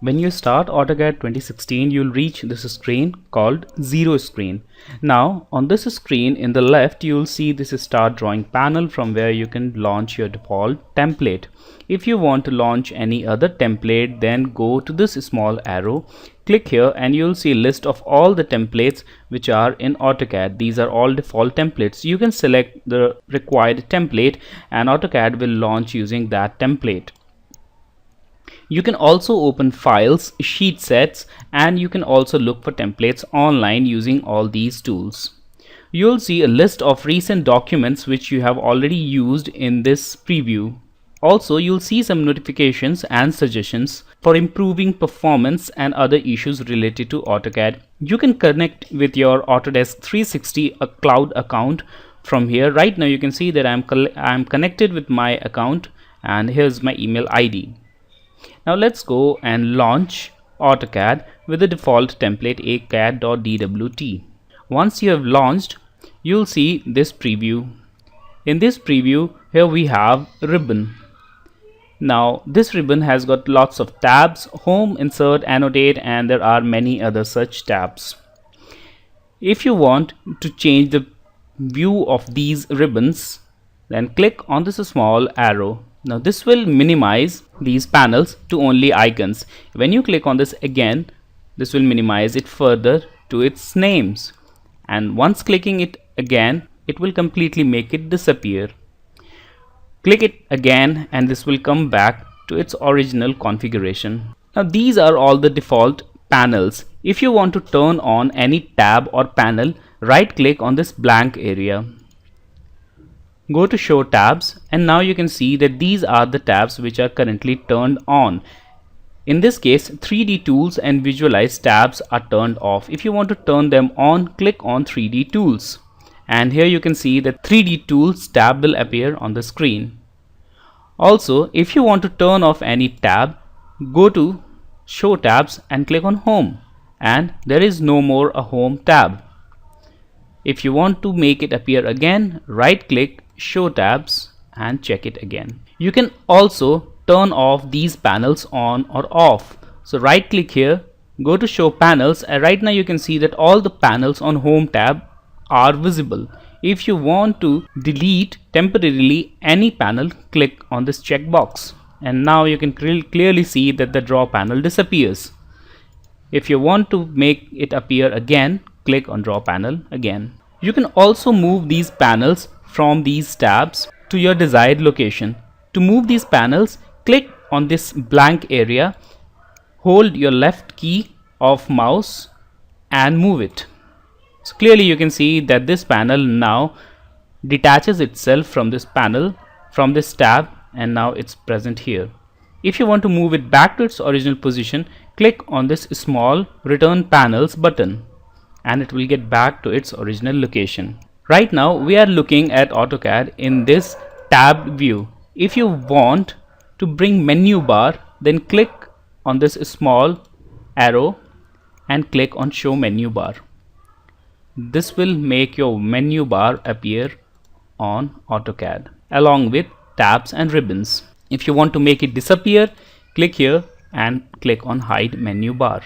When you start AutoCAD 2016, you'll reach this screen called Zero Screen. Now, on this screen in the left, you'll see this Start Drawing panel from where you can launch your default template. If you want to launch any other template, then go to this small arrow, click here, and you'll see a list of all the templates which are in AutoCAD. These are all default templates. You can select the required template and AutoCAD will launch using that template. You can also open files, sheet sets, and you can also look for templates online using all these tools. You'll see a list of recent documents which you have already used in this preview. Also, you'll see some notifications and suggestions for improving performance and other issues related to AutoCAD. You can connect with your Autodesk 360 a cloud account from here. Right now you can see that I'm connected with my account, and here's my email ID. Now let's go and launch AutoCAD with the default template acad.dwt. Once you have launched, you'll see this preview. In this preview, here we have a ribbon. Now this ribbon has got lots of tabs: Home, Insert, Annotate, and there are many other such tabs. If you want to change the view of these ribbons, then click on this small arrow. Now this will minimize these panels to only icons. When you click on this again, this will minimize it further to its names, and once clicking it again, it will completely make it disappear. Click it again and this will come back to its original configuration. Now these are all the default panels. If you want to turn on any tab or panel, right click on this blank area. Go to Show Tabs, and now you can see that these are the tabs which are currently turned on. In this case, 3D Tools and Visualize tabs are turned off. If you want to turn them on, click on 3D Tools. And here you can see that 3D Tools tab will appear on the screen. Also, if you want to turn off any tab, go to Show Tabs and click on Home. And there is no more a Home tab. If you want to make it appear again, right click, Show Tabs, and check it again. You can also turn off these panels on or off. So right click here, go to Show Panels, and right now you can see that all the panels on Home tab are visible. If you want to delete temporarily any panel, click on this checkbox, and now you can clearly see that the Draw panel disappears. If you want to make it appear again, click on Draw panel again. You can also move these panels from these tabs to your desired location. To move these panels, click on this blank area, hold your left key of mouse and move it. So clearly you can see that this panel now detaches itself from this panel, from this tab, and now it's present here. If you want to move it back to its original position, click on this small Return Panels button, and it will get back to its original location. Right now we are looking at AutoCAD in this tabbed view. If you want to bring menu bar, then click on this small arrow and click on Show Menu Bar. This will make your menu bar appear on AutoCAD along with tabs and ribbons. If you want to make it disappear, click here and click on Hide Menu Bar.